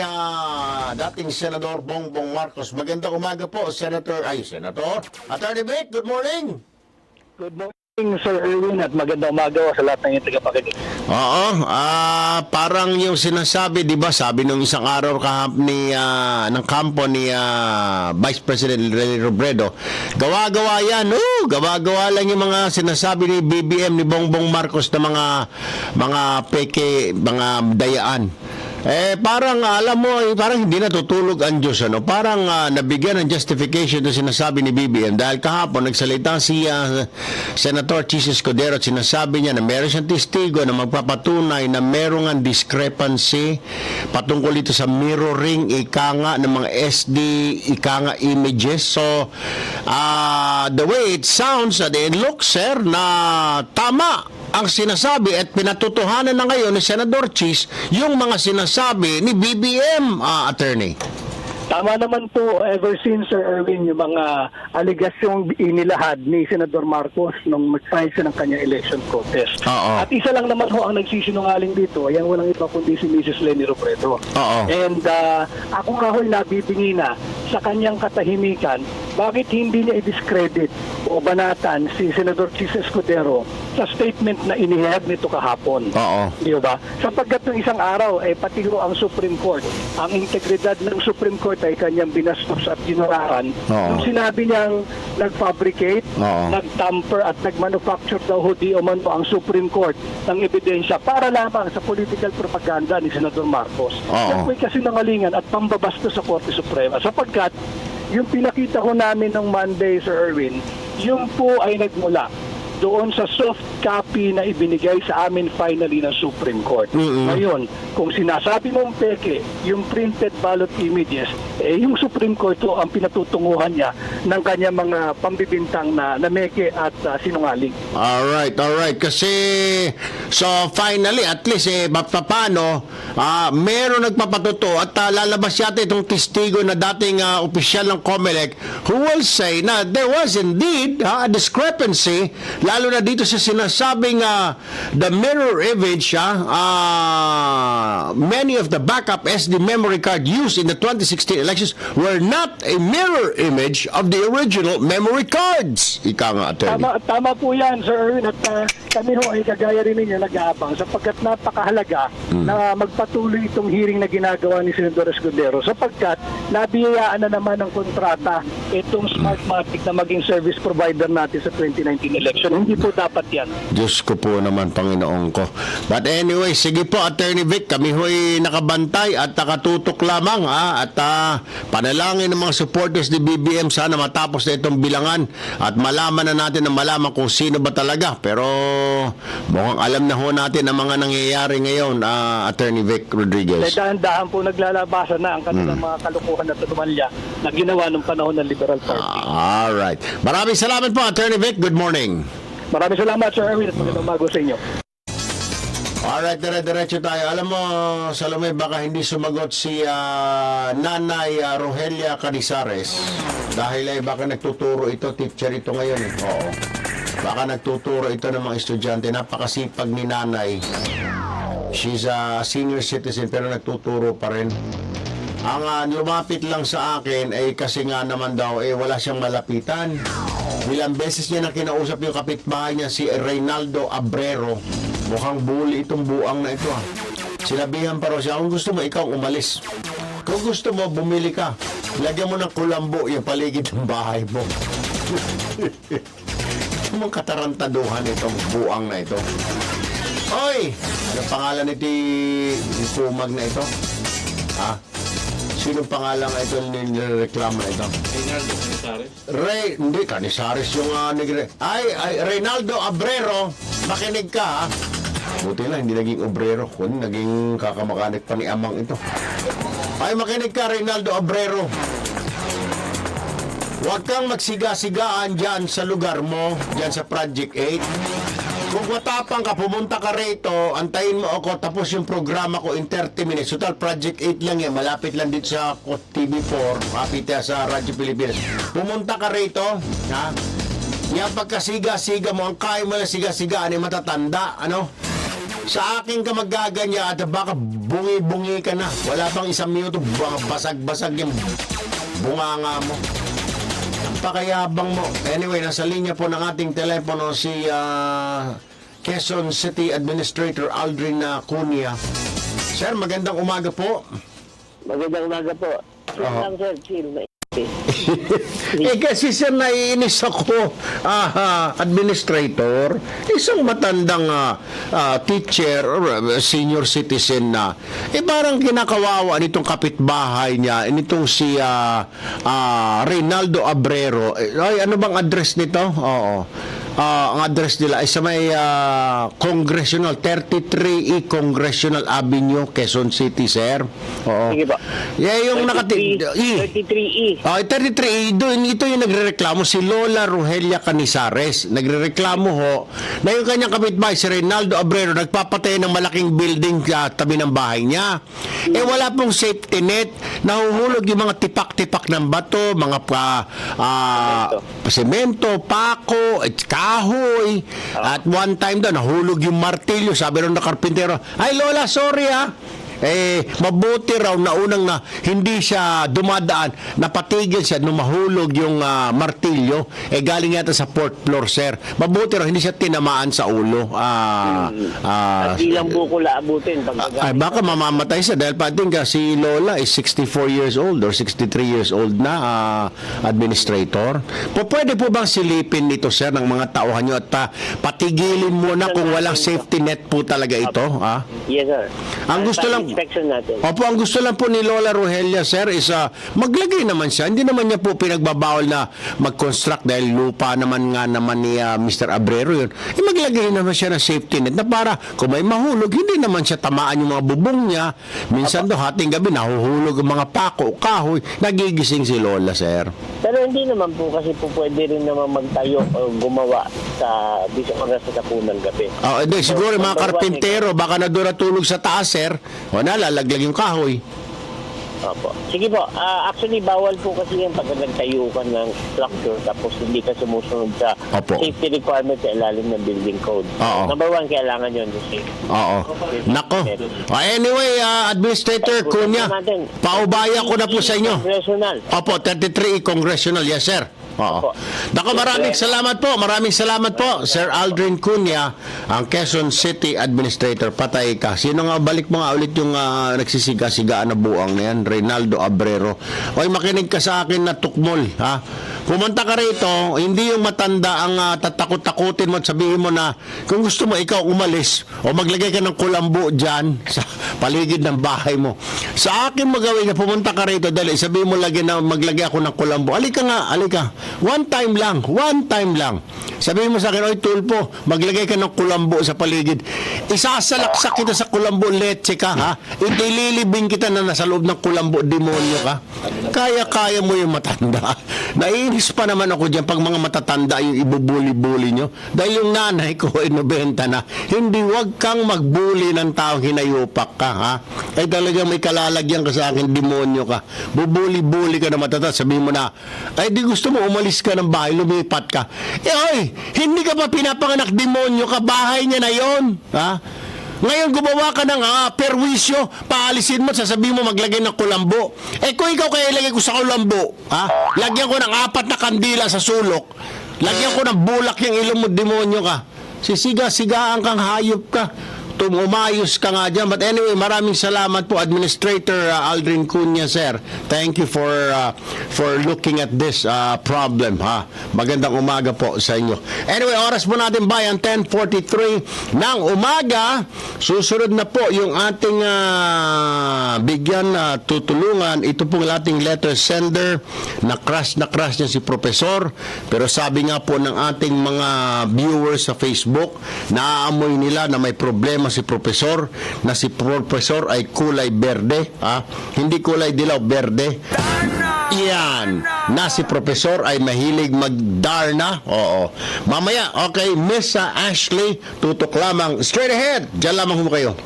dating Senador Bongbong Marcos. Magandang umaga po, Senator. Attorney Vic, good morning. Good morning. Sir Erwin, at magandang umaga sa lahat ng inyong tagapakinig. Oo, parang yung sinasabi, di ba, sabi nung isang araw ng kampo ni Vice President Lenny Robredo, gawa-gawa yan, gawa-gawa lang yung mga sinasabi ni BBM, ni Bongbong Marcos na mga peke, mga dayaan. Parang alam mo, parang hindi natutulog ang Diyos, ano? Parang nabigyan ng justification na sinasabi ni BBM dahil kahapon nagsalita si Senator Chis Escudero at sinasabi niya na meron siyang testigo na magpapatunay na meron ang discrepancy patungkol ito sa mirroring ika nga ng mga SD ika nga images. So the way it sounds and it looks, sir, na tama ang sinasabi at pinatutuhanan na ngayon ni Senador Chis yung mga sinasabi ni BBM, attorney. Tama naman po, ever since, Sir Erwin, yung mga aligasyong inilahad ni Senador Marcos nung mag-file siya ng kanyang election protest. Oo. At isa lang naman ho ang nagsisinungaling dito, ayan walang iba kundi si Mrs. Lenny Robredo. Oo. And ako nga ho'y nabibingi na sa kanyang katahimikan, bakit hindi niya i-discredit o banatan si Senador Chis Escudero sa statement na inihayag nito kahapon? Oo. Di ba? Sapagkat ng isang araw, pati ho ang Supreme Court, ang integridad ng Supreme Court ay kanyang binastos at ginuraan. Oo. Nung sinabi niyang nag-fabricate, Oo. nag-tamper at nag-manufacture daw ho di umano ang Supreme Court ng ebidensya para lamang sa political propaganda ni Senador Marcos. Oo. Yan po'y kasinungalingan at pambabastos sa Korte Suprema. Sapagkat yung pinakita ko namin ng Monday, Sir Erwin, yung po ay nagmula doon sa soft copy na ibinigay sa amin finally ng Supreme Court. Ngayon, kung sinasabi mong peke, yung printed ballot images, yung Supreme Court to ang pinatutunguhan niya ng kanya mga pambibintang na meke at sinungaling. Alright. Kasi, so finally, at least, paano, meron nagpapatuto at lalabas yata itong testigo na dating opisyal ng COMELEC who will say na there was indeed a discrepancy, lalo na dito sa sinasabing the mirror image, many of the backup SD memory card used in the 2016 elections were not a mirror image of the original memory cards. Ika nga, attorney. Tama po yan, Sir Erwin, at kami ho ay kagaya rin ninyo nag-aabang sapagkat napakahalaga na magpatuloy itong hearing na ginagawa ni Senador Escudero sapagkat nabiyayaan na naman ng kontrata itong Smartmatic na maging service provider natin sa 2019 election. Hindi po dapat yan. Diyos ko po naman, Panginoon ko. But anyway, sige po, Attorney Vic, kami ho'y nakabantay at nakatutok lamang, at panalangin ng mga supporters ni BBM, sana matapos na itong bilangan at malaman na natin kung sino ba talaga. Pero mukhang alam na ho natin ang mga nangyayari ngayon, Attorney Vic Rodriguez. Dahan-dahan po naglalabasan na ang kanilang mga kalukuhan at tumalya na ginawa nung panahon ng Liberal Party. Alright. Maraming salamat po, Attorney Vic. Good morning. Maraming salamat, Sir Erwin, at magandang umaga sa inyo. Alright, dire-diretso tayo. Alam mo, Salome, baka hindi sumagot si Nanay Rogelia Canizares dahil baka nagtuturo ito, teacher ito ngayon. Oo. Baka nagtuturo ito ng mga estudyante. Napakasipag ni Nanay. She's a senior citizen pero nagtuturo pa rin. Ang lumapit lang sa akin ay kasi nga naman daw wala siyang malapitan. Ilang beses niya na kinausap yung kapitbahay niya si Reynaldo Abrero. Mukhang bully itong buang na ito. Sinabihan pa raw siya, kung gusto mo ikaw umalis. Kung gusto mo bumili ka, lagyan mo ng kulambo yung paligid ng bahay mo. Anong katarantaduhan itong buang na ito? Oy! Ano pangalan nito Pumag na ito? Sino pangalan ito nireklamo na ito? Reynaldo Canizares. Hindi, Canizares yung Reynaldo Abrero, makinig ka, Buti lang, hindi naging obrero, kundi naging kakamakanik pa ni amang ito. Ay, makinig ka, Reynaldo Abrero. Huwag kang magsiga-sigaan dyan sa lugar mo, dyan sa Project 8. Kung matapang ka, pumunta ka rito, antayin mo ako, tapos yung programa ko in 30 minutes. Total, Project 8 lang yan. Malapit lang dito sa TV4, kapit sa Radyo Pilipinas. Pumunta ka rito, ha? Yan pagkasiga-siga mo, ang kaya mo na siga-sigaan ay matatanda, ano? Sa akin ka magaganya at baka bungi-bungi ka na. Wala pang isang minuto, basag-basag yung bunganga mo. Napakayabang mo. Anyway, nasa linya po ng ating telepono si Quezon City Administrator Aldrin Cunha. Sir, magandang umaga po. Magandang umaga po. Chill lang, sir. Chill. Kasi sir, naiinis ako, administrator, isang matandang teacher or senior citizen na, parang kinakawawa nitong kapitbahay niya, nitong si Reynaldo Abrero. Ay, ano bang address nito? Oo. Ang address nila ay sa may Congressional 33E Congressional Avenue, Quezon City, sir. Oo. Sige po. Yeah, yung 33E. 33E, doon ito yung nagrereklamo si Lola Rogelia Canizares. Nagrereklamo ho na yung kanyang kapitbahay si Reynaldo Abrero nagpapatay ng malaking building sa tabi ng bahay niya. Wala pong safety net, nahuhulog yung mga tipak-tipak ng bato, mga semento, pako, kahoy. At one time daw, nahulog yung martilyo. Sabi rin na karpintero, ay Lola, sorry mabuti raw na unang na hindi siya dumadaan, napatigil siya nung mahulog yung martilyo, galing yata sa fourth floor, sir. Mabuti raw hindi siya tinamaan sa ulo. At ilang buko laabutin. Ay, baka mamamatay siya dahil pating si Lola is 64 years old or 63 years old na, administrator. Pwede po bang silipin nito, sir, ng mga tauhan nyo at patigilin muna kung walang safety net po talaga ito? Yes, sir. Ang gusto lang, inspection natin. Opo, ang gusto lang po ni Lola Rogelia, sir, is maglagay naman siya. Hindi naman niya po pinagbabawal na mag-construct dahil lupa naman nga naman ni Mr. Abrero yun. Maglagay naman siya ng safety net na para kung may mahulog, hindi naman siya tamaan yung mga bubong niya. Minsan daw, hating gabi, nahuhulog ang mga pako, kahoy, nagigising si Lola, sir. Pero hindi naman po kasi po pwede rin naman magtayo o gumawa sa bisang oras sa tapunan gabi. Siguro mga karpintero, baka na doon natulog sa taas, sir. O nalalaglag yung kahoy. Opo. Sige po. Actually, bawal po kasi yung pag nagtayo ka ng structure tapos hindi ka sumusunod sa safety requirements sa ilalim ng building code. Oo. Number one, kailangan yun yung safety. Oo. Nako. Anyway, Administrator Cunha, paubaya ko na po sa inyo. Congressional. Opo, 33 Congressional. Yes, sir. Oo. Nako, maraming salamat po. Maraming salamat po, Sir Aldrin Cunha, ang Quezon City Administrator. Patay ka. Sino nga, balik mo nga ulit yung nagsisiga-sigaan na buang na yan, Reynaldo Abrero. Oy, makinig ka sa akin na tukmol, ha? Pumunta ka rito, hindi yung matanda ang tatakot-takutin mo at sabihin mo na kung gusto mo ikaw umalis o maglagay ka ng kulambo dyan sa paligid ng bahay mo. Sa akin magawin na pumunta ka rito, dali, sabihin mo lagi na maglagay ako ng kulambo. Alika nga, alika. One time lang. Sabihin mo sa akin, oy Tulpo, maglagay ka ng kulambo sa paligid. Isasalaksak kita sa kulambo, letse ka, ha? Ililibing kita na nasa loob ng kulambo, demonyo ka. Kaya mo yung matanda. Nainis pa naman ako dyan pag mga matatanda yung ibubuli-buli nyo. Dahil yung nanay ko ay 90 na. Hindi, wag kang magbuli ng taong hinayupak ka, ha? Ay talagang may kalalagyan ka sa akin, demonyo ka. Bubuli-buli ka na matatanda. Sabihin mo na, ay di gusto mo umalis ka ng bahay, lumipat ka. Oy, hindi ka pa pinapanganak, demonyo ka, bahay niya na yon, ha? Ngayon gumawa ka ng perwisyo, paalisin mo, sasabihin mo maglagay ng kulambo. Kung ikaw kaya ilagay ko sa kulambo, ha? Lagyan ko ng 4 na kandila sa sulok. Lagyan ko ng bulak yung ilong mo, demonyo ka. Sisiga-sigaan kang hayop ka. Umayos ka nga dyan. But anyway, maraming salamat po, Administrator Aldrin Cunha, sir. Thank you for looking at this problem, ha. Magandang umaga po sa inyo. Anyway, oras po natin bayan, 10:43 ng umaga. Susunod na po yung ating bigyan tutulungan. Ito pong ating letter sender na crush niya si Professor. Pero sabi nga po ng ating mga viewers sa Facebook, naaamoy nila na may problema si Professor, na si Professor ay kulay berde, hindi kulay dilaw, berde. Yan, na si Professor ay mahilig magdarna. Oo. Mamaya, okay, Miss Ashley, tutok lamang. Straight ahead, dyan lamang kayo.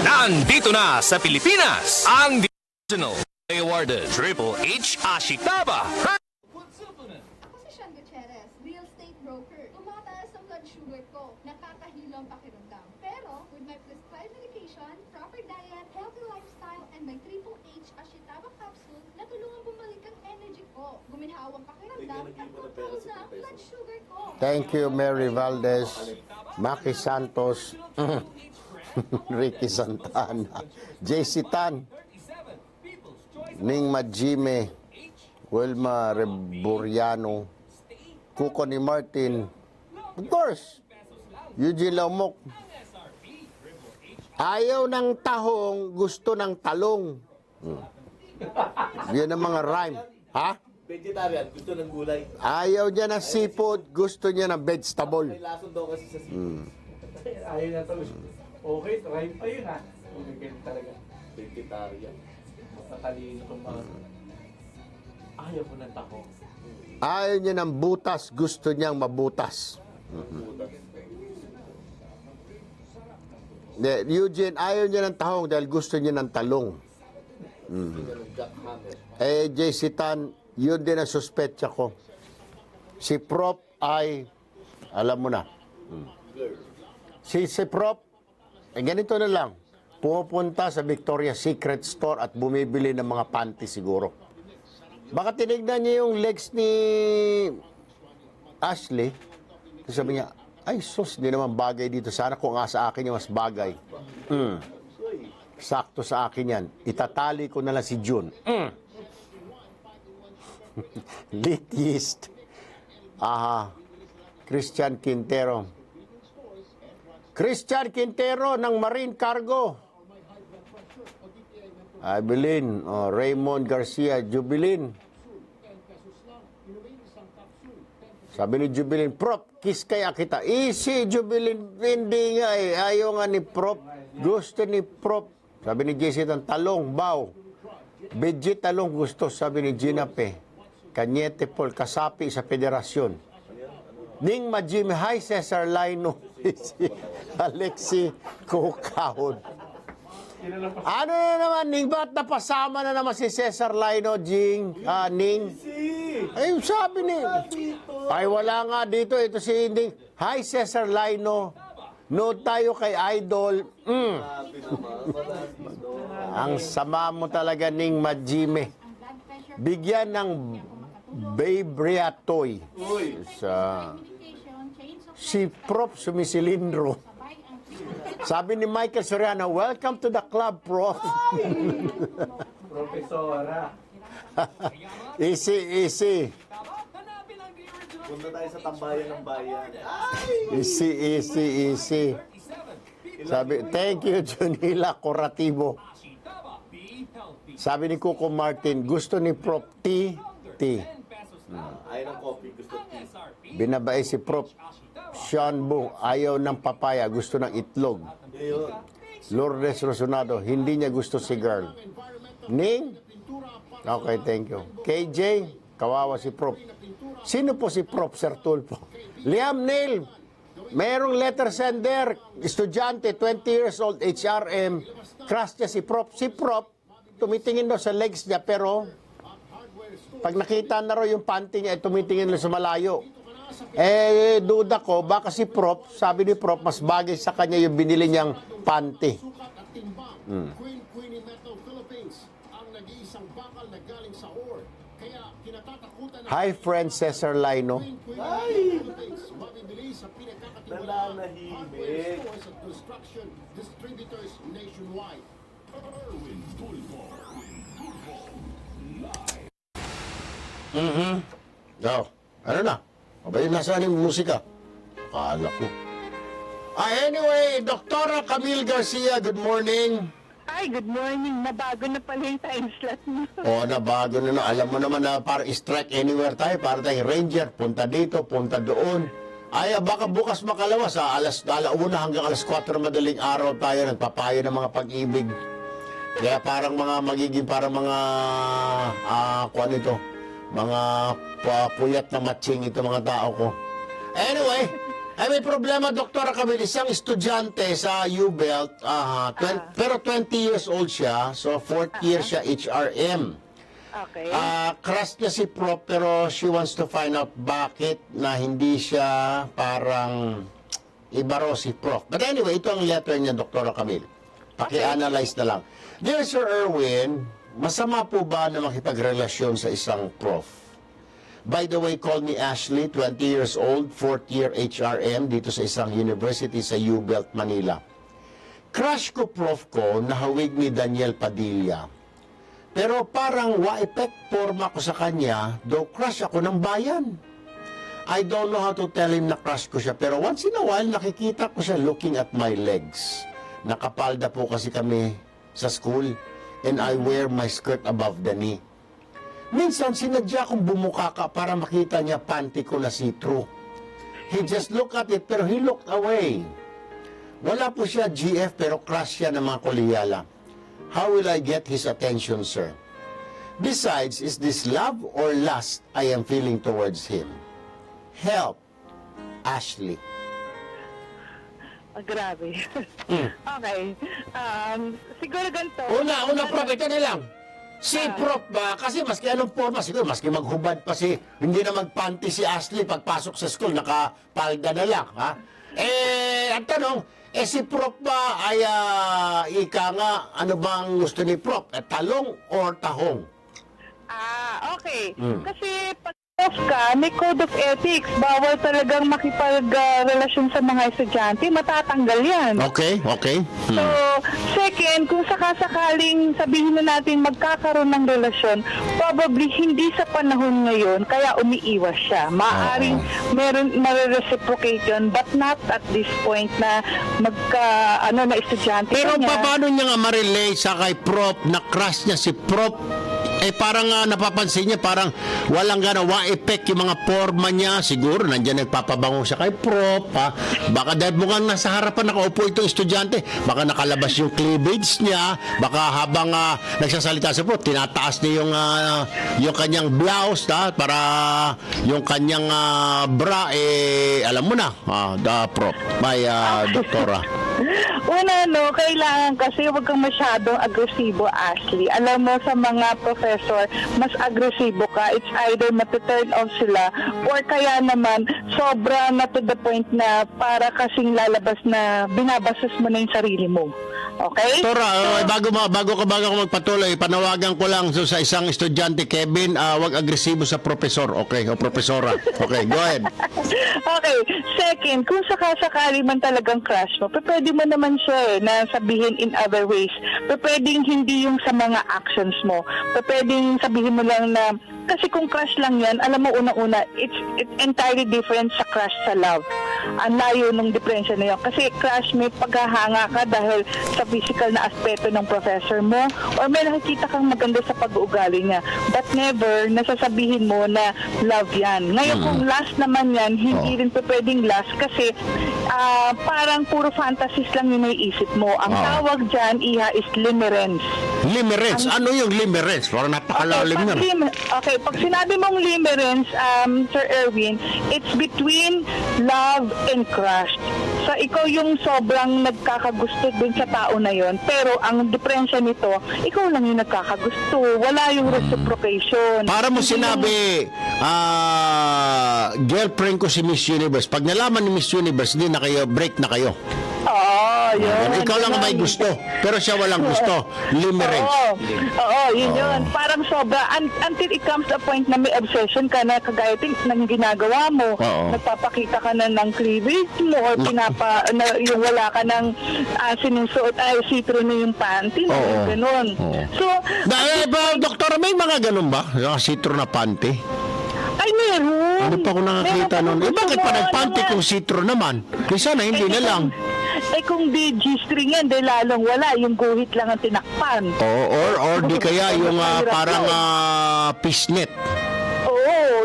Nandito na sa Pilipinas ang original awarded Triple H Ashitaba. Ako si Sean Gutierrez, real estate broker. Tumataas ang blood sugar ko. Nakakahilo ang pakiramdam. Pero, with my prescribed medication, proper diet, healthy lifestyle, and my Triple H Ashitaba capsule, natulungan bumalik ang energy ko. guminhawang pakiramdam at control na ang blood sugar ko. Thank you, Mary Valdez, Maki Santos, Ricky Santana, JC Tan, Ning Majime, Wilma Reboriano, Kuko ni Martin, of course, Eugene Laumok. Ayaw ng tahong, gusto ng talong. Yan ang mga rhyme. Ha? Vegetarian, gusto ng gulay. Ayaw niya ng seafood, gusto niya ng vegetable. May lason daw kasi sa seafood. Ayun na tuloy. Okay, try pa yun ha. Okay, talaga. Vegetarian. Matalino itong mga... Ayaw ko ng taho. Ayaw niya ng butas, gusto niyang mabutas. Eugene, ayaw niya ng tahong dahil gusto niya ng talong. JC Tan, yun din ang suspetsa ko. Si Prop ay, alam mo na. Si Prop, ganito na lang. Pumupunta sa Victoria's Secret Store at bumibili ng mga panty siguro. Baka tinignan niya yung legs ni Ashley. Sabi niya, ay sus, hindi naman bagay dito. Sana kung nga sa akin yung mas bagay. Sakto sa akin yan. Itatali ko na lang si June. Lit yeast. Aha. Christian Quintero. Christian Quintero ng Marine Cargo. Abilin. Raymond Garcia. Jubilin. Sabi ni Jubilin, Prop, kiss kaya kita. Easy, Jubilin. Hindi nga eh. Ayaw nga ni Prop. Gusto ni Prop. Sabi ni JC Tan, talong, baw. Budget talong gusto, sabi ni Gina Pe. Cañete Paul, kasapi sa federasyon. Ning Majime, hi Cesar Laino. Alexi Kukahon. Ano na naman, Ning? Ba't napasama na naman si Cesar Laino, Jing, Ning? Ay, sabi ni... Ay, wala nga dito. Ito si Ning. Hi, Cesar Laino. Nood tayo kay Idol. Ang sama mo talaga, Ning Majime. Bigyan ng Babriatoy. Si Prof. Sumisilindro. Sabi ni Michael Soriano, welcome to the club, Prof. Profesora. Easy. Punta tayo sa tambayan ng bayan. Easy. Sabi, thank you, Junila Corativo. Sabi ni Coco Martin, gusto ni Prof. T. Ayaw ng coffee, gusto tea. Binabae si Prof. Sean Bung, ayaw ng papaya, gusto ng itlog. Lourdes Rosonado, hindi niya gusto si girl. Ning? Okay, thank you. KJ, kawawa si Prof. Sino po si Prof. Sir Tulfo? Liam Neil, merong letter sender, estudyante, 20 years old, HRM, crush niya si Prof. Si Prof, tumitingin daw sa legs niya, pero pag nakita na raw yung panty niya, tumitingin na sa malayo. Duda ko, baka si Prof, sabi ni Prof, mas bagay sa kanya yung binili niyang panty. Hi, friend Cesar Laino. Nananahimik. Ano na? Abay, nasaan yung musika? Akala ko. Anyway, Dr. Camille Garcia, good morning. Hi, good morning. Nabago na pala yung time slot mo. Nabago na. Alam mo naman na para strike anywhere tayo, para tayong ranger, punta dito, punta doon. Ay, baka bukas makalawa sa alauna hanggang alas 4 madaling araw tayo nagpapayo ng mga pag-ibig. Kaya parang magiging kuwan ito, mga puyat na matching ito mga tao ko. Anyway, may problema, Dr. Camille, isang estudyante sa UBELT, pero 20 years old siya, so 4th year siya HRM. Okay. Crush niya si Prof, pero she wants to find out bakit na hindi siya parang iba raw si Prof. But anyway, ito ang letter niya, Dr. Camille. Paki-analyze na lang. Dear Sir Erwin, masama po ba na makipagrelasyon sa isang Prof? By the way, call me Ashley, 20 years old, 4th year HRM dito sa isang university sa U-Belt, Manila. Crush ko prof ko nahawig ni Daniel Padilla. Pero parang wa-effect forma ko sa kanya, though crush ako ng bayan. I don't know how to tell him na crush ko siya, pero once in a while nakikita ko siya looking at my legs. Nakapalda po kasi kami sa school and I wear my skirt above the knee. Minsan, sinadya kong bumuka ka para makita niya panty ko na see-through. He just looked at it, pero he looked away. Wala po siya GF, pero crush siya ng mga koliyala. How will I get his attention, sir? Besides, is this love or lust I am feeling towards him? Help, Ashley. Grabe. Okay. Siguro ganito. Una, Prof, ito na lang. Si Prof ba, kasi maski anong forma, siguro maski maghubad pa si, hindi na magpanty si Ashley pagpasok sa school, nakapalda na lang, ha? Ang tanong, si Prof ba ay, ika nga, ano bang gusto ni Prof? Talong or tahong? Okay. Kasi pag ka, may code of ethics. Bawal talagang makipag-relasyon sa mga estudyante. Matatanggal yan. Okay. So, second, kung sakasakaling sabihin na natin magkakaroon ng relasyon, probably hindi sa panahon ngayon, kaya umiiwas siya. Maaaring marireciprocate yun, but not at this point na na estudyante Pero niya. paano niya nga ma-relate sa kay Prof na crush niya si Prof? Parang napapansin niya, parang walang ganawa effect yung mga forma niya. Siguro, nandiyan nagpapabango siya kay Prof, ha? Baka dahil mukhang nasa harapan nakaupo itong estudyante, baka nakalabas yung cleavage niya, baka habang nagsasalita si Prof, tinataas niya yung kanyang blouse, ha? Para yung kanyang bra, alam mo na, Prof, may doktora. Una, kailangan kasi huwag kang masyadong agresibo, Ashley. Alam mo, sa mga professor, mas agresibo ka. It's either mati-turn off sila or kaya naman sobra na to the point na para kasing lalabas na binabastos mo na yung sarili mo. Okay? Tora, bago ko magpatuloy, panawagan ko lang sa isang estudyante, Kevin, wag agresibo sa profesor, okay? O profesora. Okay, go ahead. Okay. Second, kung sakasakali man talagang crush mo, pwede mo naman siya na sabihin in other ways. Pwedeng hindi yung sa mga actions mo. Pwedeng sabihin mo lang na, kasi kung crush lang yan, alam mo unang-una, it's entirely different sa crush sa love. Ang layo ng diferensya na yun. Kasi crush may paghahanga ka dahil sa physical na aspeto ng professor mo or may nakikita kang maganda sa pag-uugali niya. But never nasasabihin mo na love yan. Ngayon kung last naman yan, hindi rin pwedeng last kasi parang puro fantasies lang yung naiisip mo. Ang tawag dyan, iha, is limerence. Limerence? Ano yung limerence? Parang napakalalim na. Okay, pag sinabi mong limerence, Sir Erwin, it's between love and crush. So, ikaw yung sobrang nagkakagusto dun sa tao na yon, pero ang diferensya nito, ikaw lang yung nagkakagusto. Wala yung reciprocation. Para mo sinabi, girlfriend ko si Miss Universe. Pag nalaman ni Miss Universe, hindi na kayo, break na kayo. Yun. Ikaw lang may gusto, pero siya walang gusto. Limerence. Yun. Parang sobra. Until it comes to a point na may obsession ka na kagaya ng ginagawa mo. Nagpapakita ka na ng cleavage mo or yung wala ka ng sinusuot ay see-through na yung panty. Ganun. So, doktor, may mga ganun ba? Yung see-through na panty? ay, meron. Ano pa ko nakakita nun? Bakit pa nagpanty kung see-through naman? Kaya sana hindi na lang. Kung di G-string yan, di lalong wala. Yung guhit lang ang tinakpan. Or di kaya yung parang fishnet.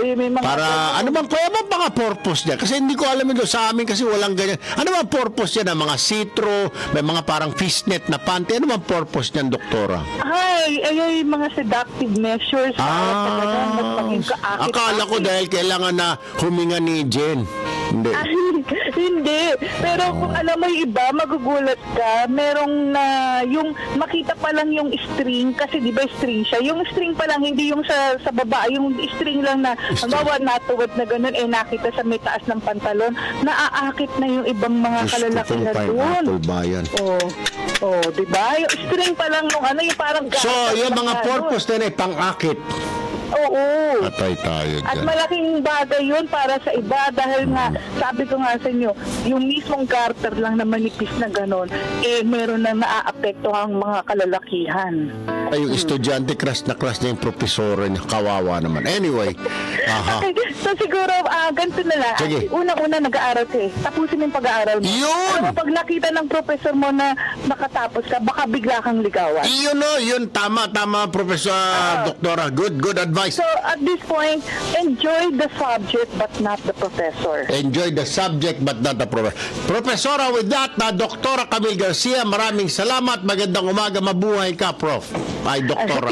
May mga para, ano bang, kaya bang mga purpose niya? Kasi hindi ko alam ito sa amin kasi walang ganyan. Ano bang purpose niya ng mga see-through, may mga parang fishnet na panty? Ano bang purpose niyan, doktora? Ay, mga seductive measures. Akala ko dahil kailangan na huminga ni Jen. Hindi. Hindi. Pero kung alam mo yung iba, magugulat ka. Merong yung makita pa lang yung string, kasi di ba string siya? Yung string pa lang, hindi yung sa baba, yung string lang na bawa natuwad na ganun, nakita sa may taas ng pantalon, naaakit na yung ibang mga kalalakihan doon. Apple di ba? Yung string pa lang nung yung parang so, yung mga purpose na pang-akit. Oo. Patay tayo At dyan. malaking bagay yun para sa iba dahil nga, sabi ko nga sa inyo, yung mismong garter lang na manipis na ganon, meron na naaapekto ang mga kalalakihan. Ay, yung estudyante, crush na yung profesor niya. Kawawa naman. Anyway, aha. Okay, so siguro, ganito na lang. Sige. Unang-una, nag-aaral ka eh. Tapusin mo yung pag-aaral mo. Yun! Pero pag nakita ng professor mo na nakatapos ka, baka bigla kang ligawan. Yun o, yun. Tama, Professor Doktora. Good advice. So, at this point, enjoy the subject but not the professor. Enjoy the subject but not the professor. Profesora, with that, Doktora Camille Garcia, maraming salamat. Magandang umaga. Mabuhay ka, Prof. Ay, Doktora.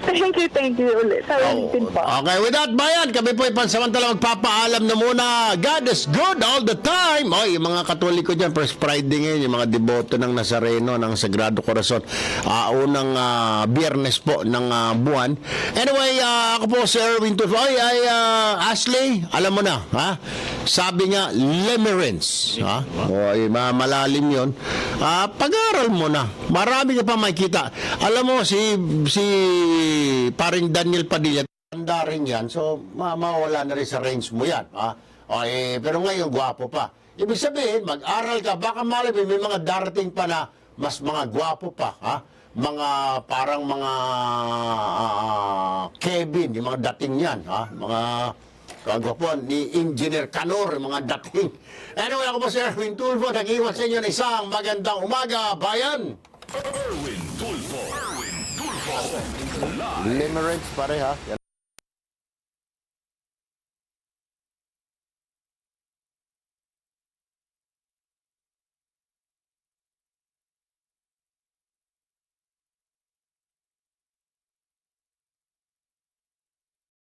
Thank you ulit. Sa ulitin po. Okay, with that, bayan, kami po pansamantala magpapaalam na muna. God is good all the time. Oy, yung mga Katoliko dyan, First Friday ngayon, yung mga deboto ng Nazareno, ng Sagrado Corazon, unang biyernes po ng buwan. Anyway, ako po si Erwin Tulfo. Ashley, alam mo na, ha? Sabi nga, limerence. Ha? Oy, malalim yun. Pag-aral mo na. Marami ka pa makikita. Alam mo, si paring Daniel Padilla, tanda rin yan, so mawala na rin sa range mo yan. Ha? Pero ngayon, gwapo pa. Ibig sabihin, mag-aral ka, baka malay may mga darating pa na mas mga gwapo pa. Ha? Mga parang mga Kevin, yung mga dating yan. Ha? Mga kagwapuan ni Engineer Canor, mga dating. Anyway, ako po si Erwin Tulfo, nag-iwan sa inyo ng isang magandang umaga, bayan! Erwin Tulfo. Limerence pare ha.